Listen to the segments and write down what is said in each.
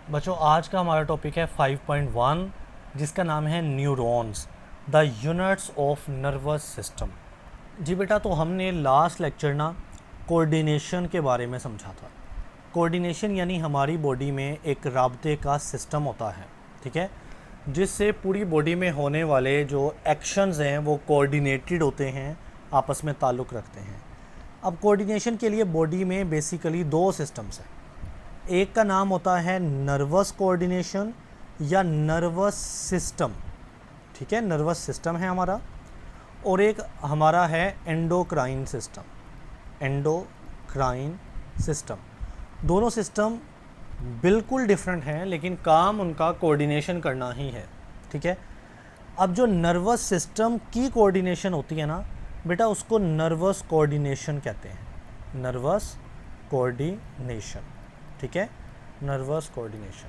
बच्चों आज का हमारा टॉपिक है 5.1 जिसका नाम है neurons the units of nervous system. जी बेटा, तो हमने लास्ट लेक्चर ना कोऑर्डिनेशन के बारे में समझा था। कोऑर्डिनेशन यानी हमारी बॉडी में एक राब्ते का सिस्टम होता है, ठीक है, जिससे पूरी बॉडी में होने वाले जो एक्शंस हैं वो कोऑर्डिनेटेड होते हैं, आपस में ताल्लुक़ रखते हैं। अब कोऑर्डिनेशन के लिए बॉडी में बेसिकली दो सिस्टम्स हैं। एक का नाम होता है नर्वस कोऑर्डिनेशन या नर्वस सिस्टम, ठीक है, नर्वस सिस्टम है हमारा, और एक हमारा है एंडोक्राइन सिस्टम। एंडोक्राइन सिस्टम, दोनों सिस्टम बिल्कुल डिफरेंट हैं लेकिन काम उनका कोऑर्डिनेशन करना ही है, ठीक है। अब जो नर्वस सिस्टम की कोऑर्डिनेशन होती है ना बेटा, उसको नर्वस कोऑर्डिनेशन कहते हैं। नर्वस कोऑर्डिनेशन, ठीक है, नर्वस कोऑर्डिनेशन।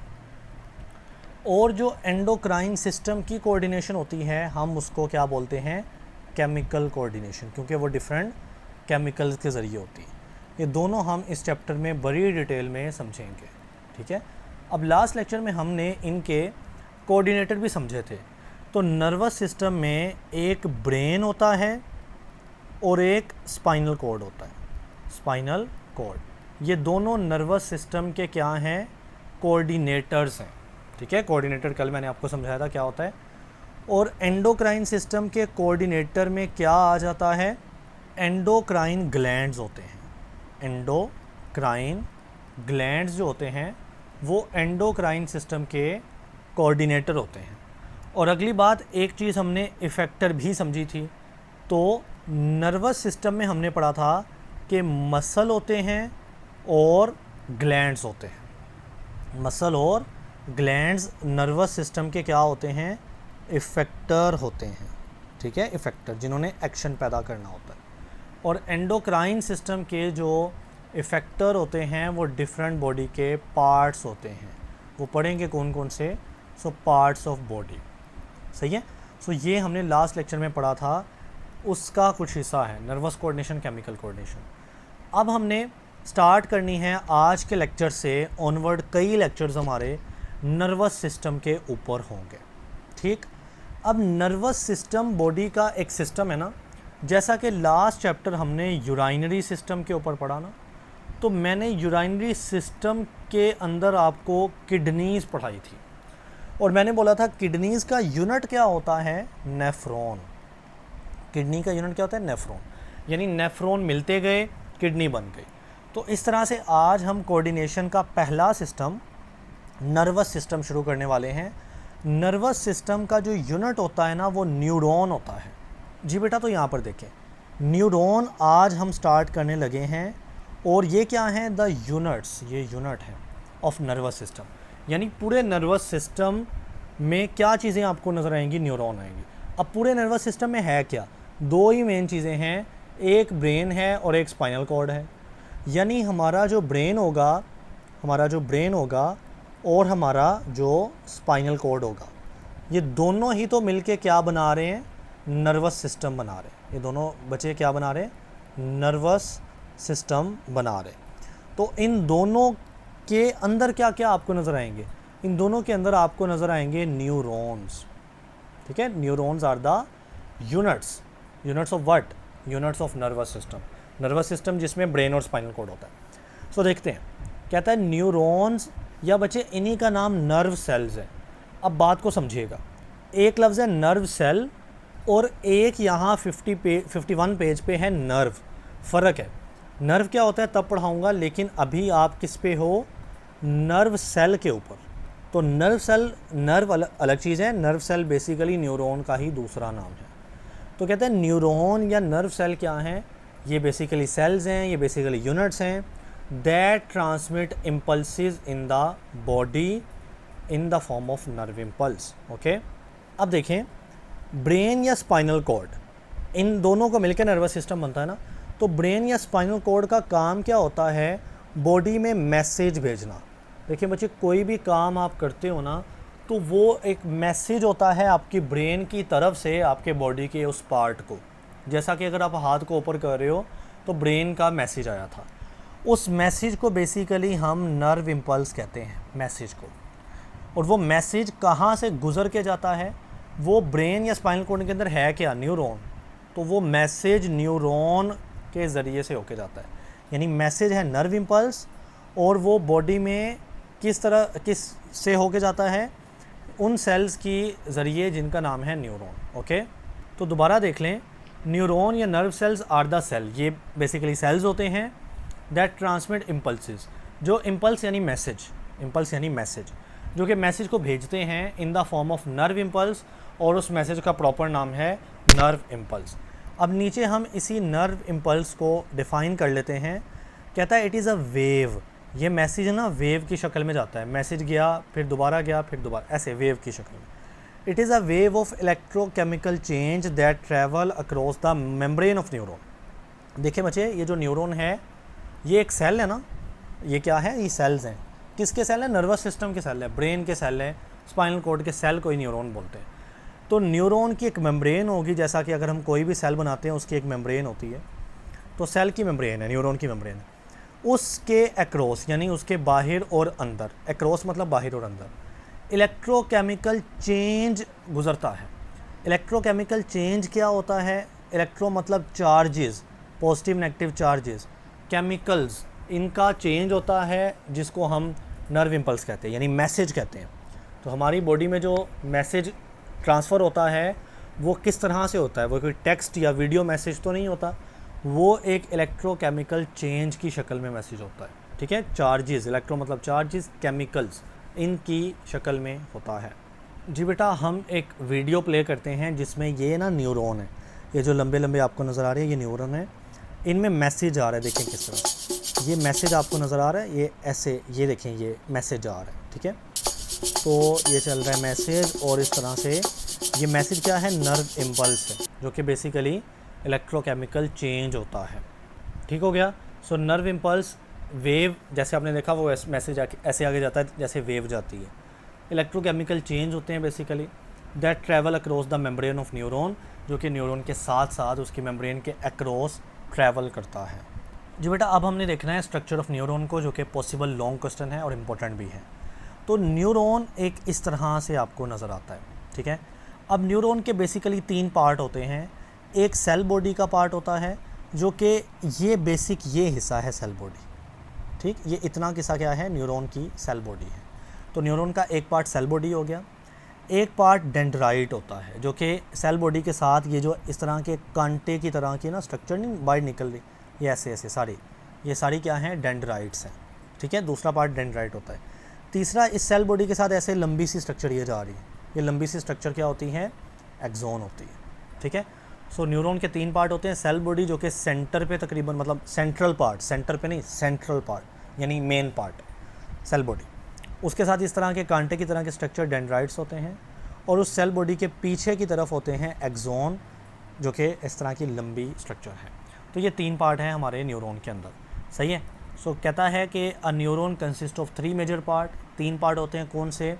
और जो एंडोक्राइन सिस्टम की कोऑर्डिनेशन होती है हम उसको क्या बोलते हैं, केमिकल कोऑर्डिनेशन, क्योंकि वो डिफरेंट केमिकल्स के ज़रिए होती है। ये दोनों हम इस चैप्टर में बड़ी डिटेल में समझेंगे, ठीक है। अब लास्ट लेक्चर में हमने इनके कोऑर्डिनेटर भी समझे थे। तो नर्वस सिस्टम में एक ब्रेन होता है और एक स्पाइनल कॉर्ड होता है। स्पाइनल कॉर्ड, ये दोनों नर्वस सिस्टम के क्या हैं, कोऑर्डिनेटर्स हैं, ठीक है। कोऑर्डिनेटर कल मैंने आपको समझाया था क्या होता है। और एंडोक्राइन सिस्टम के कोऑर्डिनेटर में क्या आ जाता है, एंडोक्राइन ग्लैंड्स होते हैं। एंडोक्राइन ग्लैंड्स जो होते हैं वो एंडोक्राइन सिस्टम के कोऑर्डिनेटर होते हैं। और अगली बात, एक चीज़ हमने इफ़ेक्टर भी समझी थी। तो नर्वस सिस्टम में हमने पढ़ा था कि मसल होते हैं और ग्लैंड्स होते हैं। मसल और ग्लैंड्स नर्वस सिस्टम के क्या होते हैं, इफ़ेक्टर होते हैं, ठीक है, इफ़ेक्टर जिन्होंने एक्शन पैदा करना होता है। और एंडोक्राइन सिस्टम के जो इफ़ेक्टर होते हैं वो डिफरेंट बॉडी के पार्ट्स होते हैं। वो पढ़ेंगे कौन कौन से, सो पार्ट्स ऑफ बॉडी, सही है। सो ये हमने लास्ट लेक्चर में पढ़ा था, उसका कुछ हिस्सा है नर्वस कोऑर्डिनेशन, केमिकल कोऑर्डिनेशन। अब हमने स्टार्ट करनी है आज के लेक्चर से ऑनवर्ड, कई लेक्चर्स हमारे नर्वस सिस्टम के ऊपर होंगे, ठीक। अब नर्वस सिस्टम बॉडी का एक सिस्टम है ना, जैसा कि लास्ट चैप्टर हमने यूराइनरी सिस्टम के ऊपर पढ़ा ना, तो मैंने यूराइनरी सिस्टम के अंदर आपको किडनीज़ पढ़ाई थी और मैंने बोला था किडनीज़ का यूनिट क्या होता है, नेफ्रॉन। किडनी का यूनिट क्या होता है, नेफ्रॉन, यानी नेफ्रॉन मिलते गए किडनी बन गई। तो इस तरह से आज हम कोऑर्डिनेशन का पहला सिस्टम नर्वस सिस्टम शुरू करने वाले हैं। नर्वस सिस्टम का जो यूनिट होता है ना वो न्यूरॉन होता है। जी बेटा, तो यहाँ पर देखें, न्यूरॉन आज हम स्टार्ट करने लगे हैं। और ये क्या हैं, द यूनिट्स, ये यूनिट है ऑफ नर्वस सिस्टम, यानी पूरे नर्वस सिस्टम में क्या चीज़ें आपको नज़र आएंगी, न्यूरॉन आएंगी। अब पूरे नर्वस सिस्टम में है क्या, दो ही मेन चीज़ें हैं, एक ब्रेन है और एक स्पाइनल कॉर्ड है। यानी हमारा जो ब्रेन होगा और हमारा जो स्पाइनल कॉर्ड होगा, ये दोनों ही तो मिलके क्या बना रहे हैं, नर्वस सिस्टम बना रहे हैं। ये दोनों बच्चे क्या बना रहे हैं, नर्वस सिस्टम बना रहे। तो इन दोनों के अंदर क्या क्या आपको नज़र आएंगे, इन दोनों के अंदर आपको नज़र आएंगे न्यूरॉन्स, ठीक है। Neurons are the units of what, units of nervous system जिसमें ब्रेन और स्पाइनल कॉर्ड होता है। सो देखते हैं, कहता है न्यूरॉन्स, या बच्चे इन्हीं का नाम नर्व सेल्स है। अब बात को समझिएगा, एक लफ्ज़ है नर्व सेल और एक यहाँ 51 पेज पे है नर्व। फ़र्क है, नर्व क्या होता है तब पढ़ाऊँगा, लेकिन अभी आप किस पे हो, नर्व सेल के ऊपर। तो नर्व सेल, नर्व अलग चीज़ है, नर्व सेल बेसिकली न्यूरॉन का ही दूसरा नाम है। तो कहते हैं न्यूरॉन या नर्व सेल क्या हैं, ये बेसिकली सेल्स हैं, ये बेसिकली यूनिट्स हैं that transmit impulses in the body in the form of nerve impulse, okay. अब देखें, ब्रेन या स्पाइनल कॉर्ड, इन दोनों को मिलकर नर्वस सिस्टम बनता है ना। तो ब्रेन या स्पाइनल कॉर्ड का काम क्या होता है, बॉडी में मैसेज भेजना। देखिए बच्चे, कोई भी काम आप करते हो ना तो वो एक मैसेज होता है आपकी ब्रेन की तरफ से आपके बॉडी के उस पार्ट को। जैसा कि अगर आप हाथ को ऊपर कर रहे हो तो ब्रेन का मैसेज आया था, उस मैसेज को बेसिकली हम नर्व इम्पल्स कहते हैं, मैसेज को, और वो मैसेज कहाँ से गुजर के जाता है, वो ब्रेन या स्पाइनल कॉर्ड के अंदर है क्या, न्यूरॉन, तो वो मैसेज न्यूरॉन के ज़रिए से होके जाता है। यानी मैसेज है नर्व इम्पल्स, और वो बॉडी में किस से होके जाता है, उन सेल्स की ज़रिए जिनका नाम है न्यूरॉन। ओके, तो दोबारा देख लें, न्यूरॉन या nerve cells are the cell, ये बेसिकली सेल्स होते हैं दैट ट्रांसमिट इम्पल्सेस, जो इम्पल्स यानी मैसेज, जो कि मैसेज को भेजते हैं in the form of nerve impulse, और उस मैसेज का प्रॉपर नाम है नर्व इम्पल्स। अब नीचे हम इसी नर्व इम्पल्स को डिफ़ाइन कर लेते हैं। कहता है इट इज़ अ वेव, ये मैसेज ना वेव की शक्ल में जाता है, मैसेज गया फिर दोबारा गया फिर दोबारा, ऐसे वेव की शक्ल में। It is a wave of electrochemical change that travel across the membrane of neuron. देखिए बच्चे, ये जो न्यूरॉन है ये एक सेल है ना, ये क्या है, ये सेल्स हैं। किसके सेल है, नर्वस सिस्टम के सेल है, ब्रेन के सेल है, स्पाइनल कॉर्ड के सेल को ही न्यूरॉन बोलते हैं। तो न्यूरॉन की एक मेम्ब्रेन होगी, जैसा कि अगर हम कोई भी सेल बनाते हैं उसकी एक मेम्ब्रेन होती है, तो सेल की मेम्ब्रेन है, न्यूरॉन की मेम्ब्रेन है। उसके अक्रॉस यानी उसके बाहर और अंदर, अक्रॉस मतलब बाहर और अंदर, इलेक्ट्रोकेमिकल चेंज गुजरता है। इलेक्ट्रोकेमिकल चेंज क्या होता है, इलेक्ट्रो मतलब charges, positive negative charges, chemicals, इनका चेंज होता है जिसको हम नर्व इम्पल्स कहते हैं, यानी मैसेज कहते हैं। तो हमारी बॉडी में जो मैसेज ट्रांसफ़र होता है वो किस तरह से होता है, वो कोई टेक्स्ट या वीडियो मैसेज तो नहीं होता, वो एक इलेक्ट्रोकेमिकल चेंज की शक्ल में मैसेज होता है। ठीक है, चार्जेस, इलेक्ट्रो मतलब चार्जेस, केमिकल्स, इनकी शक्ल में होता है। जी बेटा, हम एक वीडियो प्ले करते हैं जिसमें ये ना न्यूरॉन है, ये जो लंबे लंबे आपको नज़र आ रहे हैं ये न्यूरॉन है, इनमें मैसेज आ रहा है। देखें किस तरह ये मैसेज आपको नज़र आ रहा है, ये ऐसे, ये देखें ये मैसेज आ रहा है। ठीक है, तो ये चल रहा है मैसेज, और इस तरह से ये मैसेज क्या है, नर्व इम्पल्स है, जो कि बेसिकली इलेक्ट्रोकेमिकल चेंज होता है। ठीक हो गया। सो नर्व इम्पल्स वेव, जैसे आपने देखा वो मैसेज ऐसे आगे जाता है जैसे वेव जाती है। इलेक्ट्रोकेमिकल चेंज होते हैं basically that travel across the membrane of neuron, जो कि न्यूरॉन के साथ साथ उसकी मेम्ब्रेन के अक्रॉस ट्रैवल करता है। जी बेटा, अब हमने देखना है स्ट्रक्चर ऑफ न्यूरॉन को, जो कि पॉसिबल लॉन्ग क्वेश्चन है और इम्पोर्टेंट भी है। तो न्यूरॉन एक इस तरह से आपको नज़र आता है। ठीक है, अब न्यूरॉन के बेसिकली 3 पार्ट होते हैं। एक सेल बॉडी का पार्ट होता है, जो कि ये बेसिक ये हिस्सा है सेल बॉडी। ठीक, ये इतना किस्सा क्या है, न्यूरॉन की सेल बॉडी है। तो न्यूरॉन का एक पार्ट सेल बॉडी हो गया। एक पार्ट डेंड्राइट होता है, जो कि सेल बॉडी के साथ ये जो इस तरह के कांटे की तरह की ना स्ट्रक्चर नहीं बाहर निकल रही, ये ऐसे ऐसे सारी, ये सारी क्या हैं, डेंड्राइट्स हैं। ठीक है, दूसरा पार्ट डेंड्राइट होता है। तीसरा, इस सेल बॉडी के साथ ऐसे लंबी सी स्ट्रक्चर ये जा रही है, ये लंबी सी स्ट्रक्चर क्या होती है, एक्सोन होती है। ठीक है, सो न्यूरॉन के 3 पार्ट होते हैं। सेल बॉडी, जो कि सेंटर पे तकरीबन, मतलब सेंट्रल पार्ट, सेंटर पे नहीं, सेंट्रल पार्ट यानी मेन पार्ट सेल बॉडी, उसके साथ इस तरह के कांटे की तरह के स्ट्रक्चर डेंड्राइट्स होते हैं। और उस सेल बॉडी के पीछे की तरफ होते हैं एक्सोन, जो कि इस तरह की लंबी स्ट्रक्चर है। तो ये 3 पार्ट हैं हमारे न्यूरॉन के अंदर। सही है। सो कहता है कि a neuron consist of 3 major part, 3 part होते हैं। कौन से,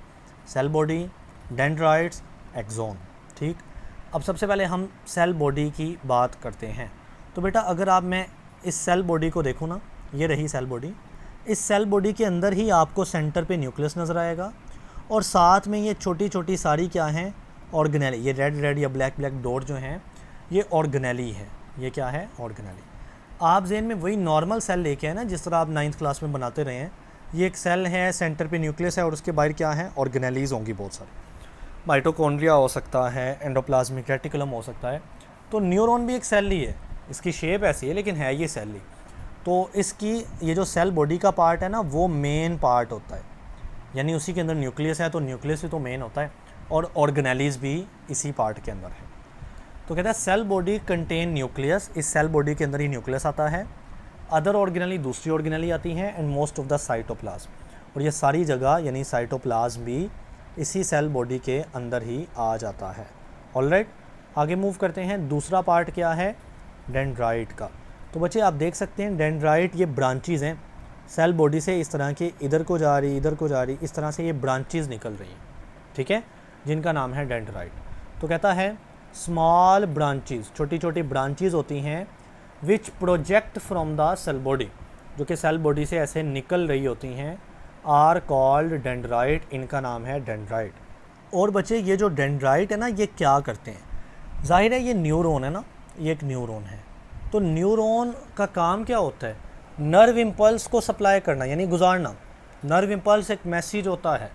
सेल बॉडी, डेंड्राइट्स, एक्सोन। ठीक, अब सबसे पहले हम सेल बॉडी की बात करते हैं। तो बेटा, अगर आप मैं इस सेल बॉडी को देखूँ ना, ये रही सेल बॉडी, इस सेल बॉडी के अंदर ही आपको सेंटर पे न्यूक्लियस नज़र आएगा, और साथ में ये छोटी छोटी सारी क्या हैं, ऑर्गेनेली। ये रेड रेड या ब्लैक ब्लैक डॉट जो हैं ये ऑर्गेनेली है। ये क्या है, ऑर्गेनेली। आप ज़हन में वही नॉर्मल सेल लेके आए ना, जिस तरह आप 9th क्लास में बनाते रहे हैं। ये एक सेल है, सेंटर पे न्यूक्लियस है, और उसके बाहर क्या है, ऑर्गेनेलीज होंगी बहुत सारी। माइटोकॉन्ड्रिया हो सकता है, एंडोप्लाज्मिक रेटिकुलम हो सकता है। तो न्यूरॉन भी एक सेल ही है, इसकी शेप ऐसी है लेकिन है ये सेल ही। तो इसकी ये जो सेल बॉडी का पार्ट है ना, वो मेन पार्ट होता है, यानी उसी के अंदर न्यूक्लियस है, तो न्यूक्लियस ही तो मेन होता है, और ऑर्गेनेलीज भी इसी पार्ट के अंदर है। तो कहता है सेल बॉडी कंटेन न्यूक्लियस, इस सेल बॉडी के अंदर ही न्यूक्लियस आता है। अदर ऑर्गेनेली दूसरी ऑर्गेनेली आती हैं, and most of the cytoplasm, और ये सारी जगह यानी साइटोप्लाज्म भी इसी सेल बॉडी के अंदर ही आ जाता है। ऑलराइट, आगे मूव करते हैं। दूसरा पार्ट क्या है, डेंड्राइट का। तो बच्चे आप देख सकते हैं डेंड्राइट ये ब्रांचेज़ हैं सेल बॉडी से, इस तरह की इधर को जा रही, इधर को जा रही, इस तरह से ये ब्रांचेज़ निकल रही हैं। ठीक है, जिनका नाम है डेंड्राइट। तो कहता है स्मॉल ब्रांचेज़, छोटी छोटी ब्रांचेज़ होती हैं, which project from the cell body, जो कि सेल बॉडी से ऐसे निकल रही होती हैं आर कॉल्ड डेंड्राइट, इनका नाम है डेंड्राइट। और बच्चे ये जो डेंड्राइट है ना, ये क्या करते हैं? जाहिर है ये न्यूरॉन है ना, ये एक न्यूरॉन है। तो न्यूरॉन का काम क्या होता है? नर्व इम्पल्स को सप्लाई करना, यानी गुजारना। नर्व इम्पल्स एक मैसेज होता है,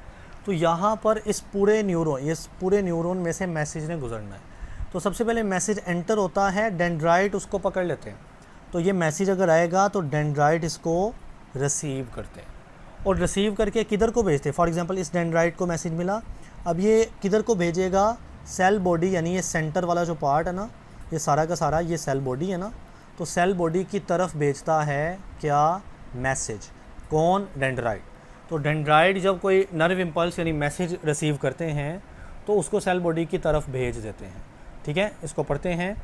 तो यहाँ पर इस पूरे न्यूरॉन में से मैसेज ने गुजरना है। तो सबसे पहले मैसेज एंटर होता है, डेंड्राइट उसको पकड़ लेते हैं। तो ये मैसेज अगर आएगा तो डेंड्राइट इसको रिसीव करते हैं, और रिसीव करके किधर को भेजते हैं? फॉर एग्जांपल इस डेंड्राइट को मैसेज मिला, अब ये किधर को भेजेगा? सेल बॉडी, यानी ये सेंटर वाला जो पार्ट है ना, ये सारा का सारा ये सेल बॉडी है ना, तो सेल बॉडी की तरफ भेजता है क्या? मैसेज। कौन? डेंड्राइट। तो डेंड्राइट जब कोई नर्व इम्पल्स यानी मैसेज रिसीव करते हैं तो उसको सेल बॉडी की तरफ भेज देते हैं। ठीक है, इसको पढ़ते हैं।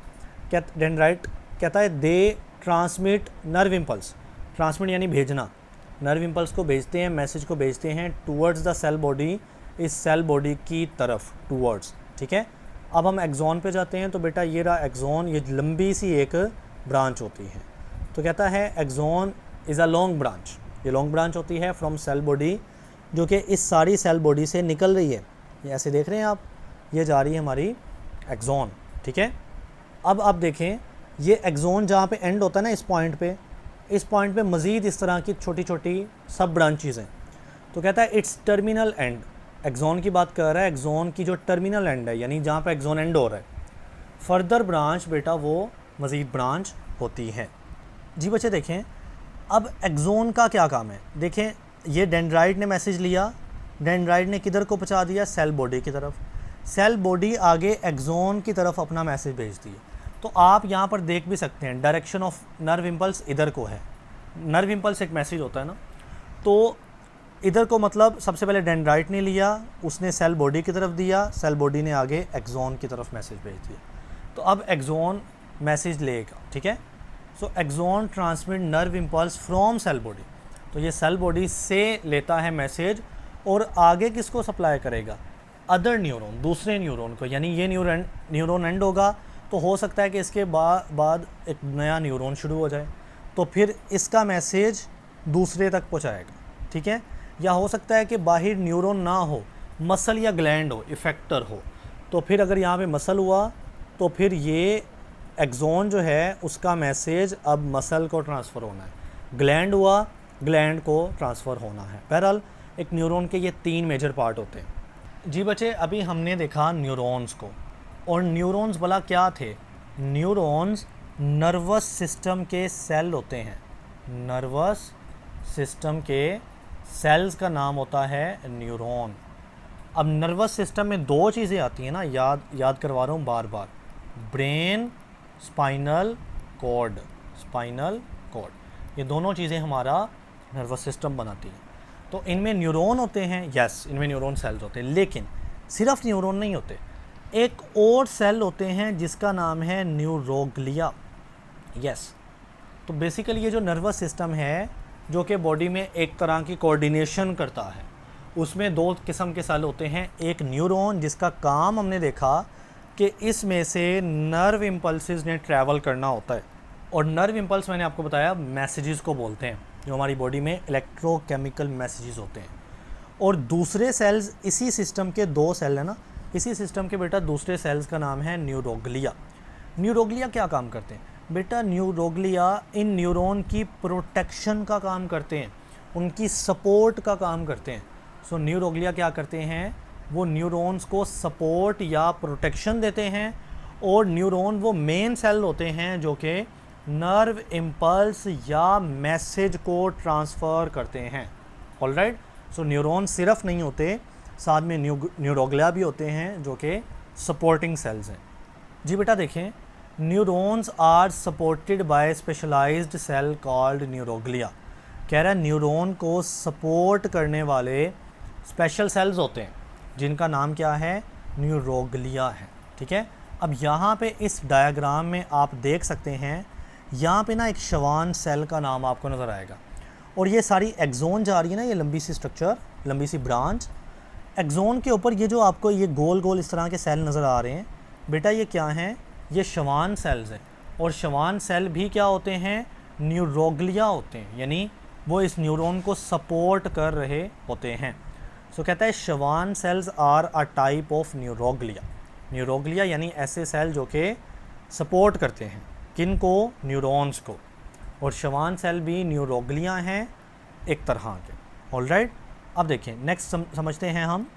क्या डेंड्राइट कहता है? दे ट्रांसमिट नर्व इम्पल्स। ट्रांसमिट यानी भेजना, नर्व इम्पल्स को भेजते हैं, मैसेज को भेजते हैं टूवर्ड्स द सेल बॉडी, इस सेल बॉडी की तरफ, टूवर्ड्स। ठीक है, अब हम एक्सॉन पे जाते हैं। तो बेटा ये रहा एक्सॉन, ये लंबी सी एक ब्रांच होती है। तो कहता है axon is a long branch, ये लॉन्ग ब्रांच होती है फ्रॉम सेल बॉडी, जो कि इस सारी सेल बॉडी से निकल रही है। ये ऐसे देख रहे हैं आप, ये जा रही है हमारी एक्सॉन। ठीक है, अब आप देखें ये एक्सॉन जहाँ पे एंड होता है ना, इस पॉइंट पे मज़ीद इस तरह की छोटी छोटी सब ब्रांचेज़ हैं। तो कहता है इट्स टर्मिनल एंड, एक्सॉन की बात कर रहा है, एक्सॉन की जो टर्मिनल एंड है, यानी जहाँ पे एक्सॉन एंड हो रहा है। फर्दर ब्रांच बेटा वो मज़ीद ब्रांच होती है। जी बच्चे देखें, अब एक्सॉन का क्या काम है? देखें, ये डेंड्राइट ने मैसेज लिया, डेंड्राइट ने किधर को पहुँचा दिया? सेल बॉडी की तरफ। सेल बॉडी आगे एक्सॉन की तरफ अपना मैसेज भेज दिया। तो आप यहाँ पर देख भी सकते हैं डायरेक्शन ऑफ नर्व इम्पल्स इधर को है। नर्व इम्पल्स एक मैसेज होता है ना, तो इधर को मतलब सबसे पहले डेंड्राइट ने लिया, उसने सेल बॉडी की तरफ दिया, सेल बॉडी ने आगे एक्सॉन की तरफ मैसेज भेज दिया। तो अब एक्सॉन मैसेज लेगा। ठीक है, so axon transmit nerve impulse from cell body. तो ये सेल बॉडी से लेता है मैसेज और आगे किसको सप्लाई करेगा? अदर न्यूरॉन, दूसरे न्यूरॉन को। यानी ये न्यूरॉन एंड होगा तो हो सकता है कि इसके बाद एक नया न्यूरॉन शुरू हो जाए, तो फिर इसका मैसेज दूसरे तक पहुंचाएगा। ठीक है, या हो सकता है कि बाहर न्यूरॉन ना हो, मसल या ग्लैंड हो, इफेक्टर हो, तो फिर अगर यहाँ पे मसल हुआ तो फिर ये एक्सॉन जो है उसका मैसेज अब मसल को ट्रांसफ़र होना है। ग्लैंड हुआ, ग्लैंड को ट्रांसफ़र होना है। बहरहाल एक न्यूरॉन के ये 3 मेजर पार्ट होते हैं। जी बच्चे, अभी हमने देखा न्यूरॉन्स को, और न्यूरॉन्स भला क्या थे? न्यूरॉन्स नर्वस सिस्टम के सेल होते हैं। नर्वस सिस्टम के सेल्स का नाम होता है न्यूरॉन। अब नर्वस सिस्टम में 2 चीज़ें आती हैं ना, याद करवा रहा हूँ बार बार, brain, spinal cord. Spinal cord, ये दोनों चीज़ें हमारा नर्वस सिस्टम बनाती हैं। तो इनमें न्यूरॉन होते हैं, यस, इनमें न्यूरॉन सेल्स होते हैं, लेकिन सिर्फ न्यूरॉन नहीं होते, एक और सेल होते हैं जिसका नाम है न्यूरोग्लिया। यस, तो बेसिकली ये जो नर्वस सिस्टम है जो कि बॉडी में एक तरह की कोऑर्डिनेशन करता है, उसमें 2 किस्म के सेल होते हैं। एक न्यूरॉन जिसका काम हमने देखा कि इसमें से नर्व इम्पल्सेस ने ट्रैवल करना होता है, और नर्व इम्पल्स मैंने आपको बताया मैसेजेस को बोलते हैं, जो हमारी बॉडी में इलेक्ट्रोकेमिकल मैसेजेस होते हैं। और दूसरे सेल्स, इसी सिस्टम के 2 सेल है ना, इसी सिस्टम के बेटा दूसरे सेल्स का नाम है न्यूरोग्लिया। न्यूरोग्लिया क्या काम करते हैं? बेटा न्यूरोग्लिया इन न्यूरॉन की प्रोटेक्शन का काम करते हैं, उनकी सपोर्ट का काम करते हैं। सो न्यूरोग्लिया क्या करते हैं? वो न्यूरॉन्स को सपोर्ट या प्रोटेक्शन देते हैं, और न्यूरॉन वो मेन सेल होते हैं जो कि नर्व इम्पल्स या मैसेज को ट्रांसफ़र करते हैं। ऑलराइट, सो न्यूरॉन सिर्फ नहीं होते, साथ में न्यूरोग्लिया भी होते हैं जो कि सपोर्टिंग सेल्स हैं। जी बेटा देखें, neurons are supported by specialised cell called neuroglia. कह रहा है न्यूरॉन को सपोर्ट करने वाले स्पेशल सेल्स होते हैं जिनका नाम क्या है? न्यूरोग्लिया है। ठीक है, अब यहाँ पे इस डायग्राम में आप देख सकते हैं, यहाँ पे ना एक शवान सेल का नाम आपको नज़र आएगा, और ये सारी एक्सॉन जा रही है ना, ये लंबी सी स्ट्रक्चर, लंबी सी ब्रांच, एक्सॉन के ऊपर ये जो आपको ये गोल गोल इस तरह के सेल नज़र आ रहे हैं, बेटा ये क्या हैं? ये शवान सेल्स हैं। और शवान सेल भी क्या होते हैं? न्यूरोग्लिया होते हैं, यानी वो इस न्यूरॉन को सपोर्ट कर रहे होते हैं। सो कहता है Schwann cells are a type of neuroglia. Neuroglia यानी ऐसे सेल जो कि सपोर्ट करते हैं किन को, न्यूरॉन्स को, और श्वान सेल भी न्यूरोग्लिया हैं एक तरह के। ऑलराइट, अब देखिए नेक्स्ट समझते हैं हम।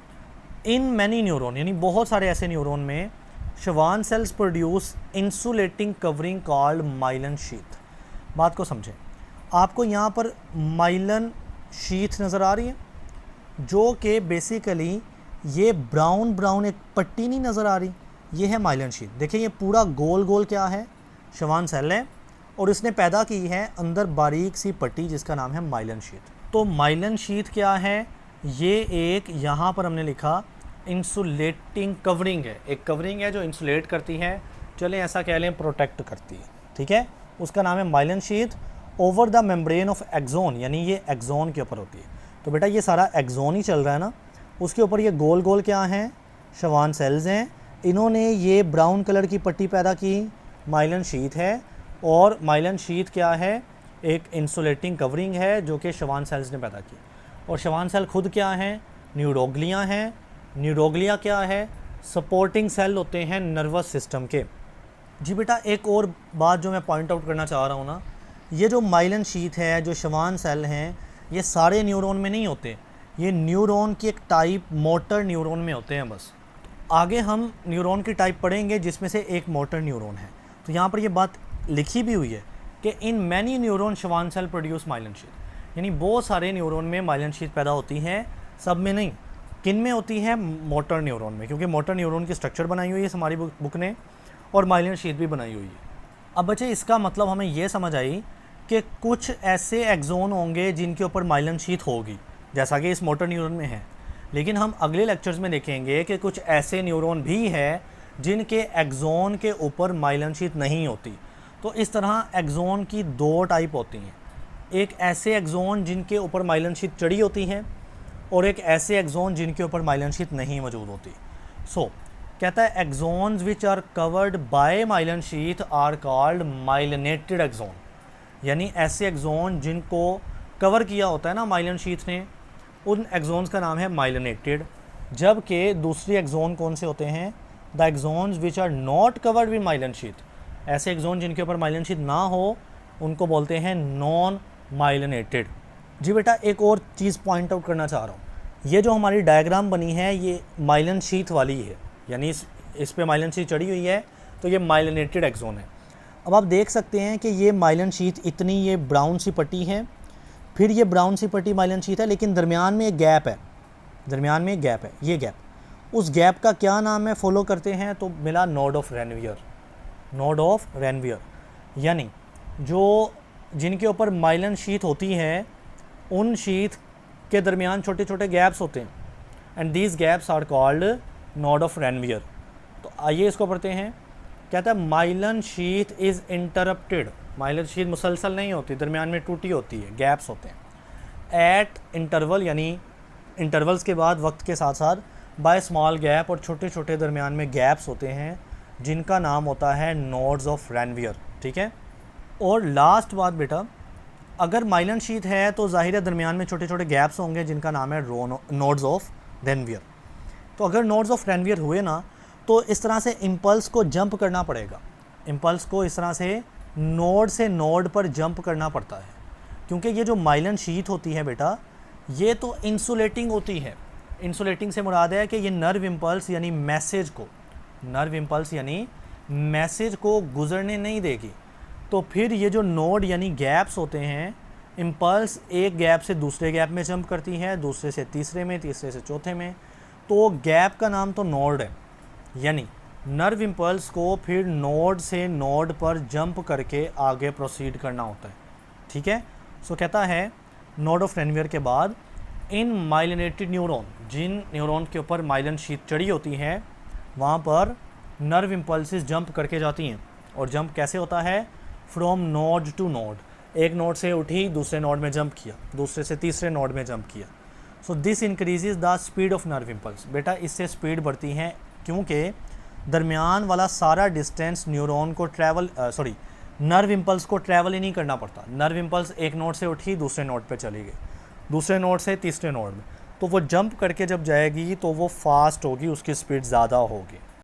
इन मैनी न्यूरॉन यानी बहुत सारे ऐसे न्यूरॉन में Schwann cells produce insulating covering called Mylan sheath. बात को समझें, आपको यहाँ पर माइलन शीथ नज़र आ रही है, जो कि बेसिकली ये ब्राउन ब्राउन एक पट्टी नहीं नज़र आ रही, ये है माइलन शीथ। देखिए ये पूरा गोल गोल क्या है, श्वान सेल है, और इसने पैदा की है अंदर बारीक सी पट्टी जिसका नाम है माइलन शीथ। तो माइलन शीथ क्या है, ये एक यहाँ पर हमने लिखा इंसुलेटिंग कवरिंग है, एक कवरिंग है जो इंसुलेट करती है, चलें ऐसा कह लें प्रोटेक्ट करती है, ठीक है, उसका नाम है myelin sheath over the membrane of axon, यानी ये एक्सोन के ऊपर होती है। तो बेटा ये सारा एक्सोन ही चल रहा है ना, उसके ऊपर ये गोल गोल क्या हैं, श्वान सेल्स हैं, इन्होंने ये ब्राउन कलर की पट्टी पैदा की, माइलन शीथ है, और माइलन शीथ क्या है, एक इंसुलेटिंग कवरिंग है जो कि श्वान सेल्स ने पैदा की। और श्वान सेल खुद क्या हैं, न्यूरोग्लिया हैं। न्यूरोग्लिया क्या है, सपोर्टिंग सेल होते हैं नर्वस सिस्टम के। जी बेटा एक और बात जो मैं पॉइंट आउट करना चाह रहा हूँ ना, ये जो माइलन शीथ है, जो श्वान सेल हैं, ये सारे न्यूरॉन में नहीं होते, ये न्यूरॉन की एक टाइप मोटर न्यूरॉन में होते हैं बस। आगे हम न्यूरॉन की टाइप पढ़ेंगे जिसमें से एक मोटर न्यूरॉन है। तो यहाँ पर ये बात लिखी भी हुई है कि in many neuron Schwann cell produce myelin sheath, यानी बहुत सारे न्यूरॉन में माइलन शीथ पैदा होती है, सब में नहीं। किन में होती है, मोटर न्यूरॉन में, क्योंकि मोटर न्यूरॉन की स्ट्रक्चर बनाई हुई है हमारी बुक ने, और माइलन शीथ भी बनाई हुई है। अब बच्चे इसका मतलब हमें ये समझ आई कि कुछ ऐसे एक्सोन होंगे जिनके ऊपर माइलन शीथ होगी, जैसा कि इस मोटर न्यूरॉन में है, लेकिन हम अगले लेक्चर्स में देखेंगे कि कुछ ऐसे न्यूरॉन भी है जिनके एक्सोन के ऊपर माइलन शीथ नहीं होती। तो इस तरह एक्सोन की दो टाइप होती हैं, एक ऐसे एक्सोन जिनके ऊपर माइलन शीथ चढ़ी होती है, और एक ऐसे एक्सोन जिनके ऊपर माइलन शीथ नहीं मौजूद होती। सो कहता है axons which are covered by myelin sheath are called myelinated axon, यानी ऐसे एक्सोन जिनको कवर किया होता है ना माइलन शीथ ने, उन एक्सोन्स का नाम है माइलिनेटेड। जबकि दूसरी एक्सोन कौन से होते हैं, the axons which are not covered with myelin sheath, ऐसे एक्सोन जिनके ऊपर माइलन शीथ ना हो उनको बोलते हैं नॉन माइलिनेटेड। जी बेटा एक और चीज़ पॉइंट आउट करना चाह रहा हूँ, ये जो हमारी डायग्राम बनी है ये माइलन शीथ वाली है, यानी इस पे माइलन शीथ चढ़ी हुई है, तो ये माइलिनेटेड एक्सोन है। अब आप देख सकते हैं कि ये माइलन शीथ इतनी ये ब्राउन सी पट्टी है, फिर ये ब्राउन सी पट्टी माइलन शीथ है, लेकिन दरमियान में एक गैप है, दरमियान में एक गैप है, ये गैप, उस गैप का क्या नाम है, फॉलो करते हैं तो मिला node of Ranvier. Node of Ranvier यानी जो जिनके ऊपर माइलन शीथ होती है उन शीथ के दरमियान छोटे छोटे गैप्स होते हैं, and these gaps are called node of Ranvier. तो आइए इसको पढ़ते हैं। कहता है myelin sheath is interrupted, myelin sheath मुसलसल नहीं होती, दरमियान में टूटी होती है, गैप्स होते हैं। एट इंटरवल यानी इंटरवल्स के बाद वक्त के साथ साथ बाय स्मॉल गैप, और छोटे छोटे दरमियान में गैप्स होते हैं जिनका नाम होता है नोड्स ऑफ रेनवियर, ठीक है। और लास्ट बात बेटा, अगर माइलन शीथ है तो ज़ाहिर है दरमियान में छोटे छोटे गैप्स होंगे जिनका नाम है नोड्स ऑफ रेनवियर। तो अगर नोड्स ऑफ रेनवियर हुए ना तो इस तरह से इम्पल्स को जंप करना पड़ेगा, इम्पल्स को इस तरह से नोड पर जंप करना पड़ता है, क्योंकि ये जो माइलन शीथ होती है बेटा ये तो इंसुलेटिंग होती है। इंसुलेटिंग से मुराद है कि ये नर्व इम्पल्स यानी मैसेज को, नर्व इम्पल्स यानी मैसेज को गुजरने नहीं देगी। तो फिर ये जो नोड यानी गैप्स होते हैं, इम्पल्स एक गैप से दूसरे गैप में जंप करती है, दूसरे से तीसरे में, तीसरे से चौथे में, तो गैप का नाम तो नोड है, यानी नर्व इम्पल्स को फिर नोड से नोड पर जंप करके आगे प्रोसीड करना होता है, ठीक है। सो कहता है नोड ऑफ रेनवियर के बाद इन माइलिनेटेड न्यूरॉन, जिन न्यूरॉन के ऊपर माइलन शीथ चढ़ी होती है वहाँ पर नर्व इम्पल्सिस जंप करके जाती हैं। और जंप कैसे होता है, फ्रॉम नोड टू नोड, एक नोड से उठी दूसरे नोड में जंप किया, दूसरे से तीसरे नोड में जंप किया। So this increases the speed of nerve impulse. बेटा इससे स्पीड बढ़ती है क्योंकि दरमियान वाला सारा डिस्टेंस न्यूरॉन को नर्व इम्पल्स को ट्रैवल ही नहीं करना पड़ता। नर्व इम्पल्स एक नोड से उठी दूसरे नोड पे चली गई, दूसरे नोड से तीसरे नोड में, तो वो जंप करके जब जाएगी तो वो फास्ट होगी, उसकी स्पीड ज़्यादा होगी।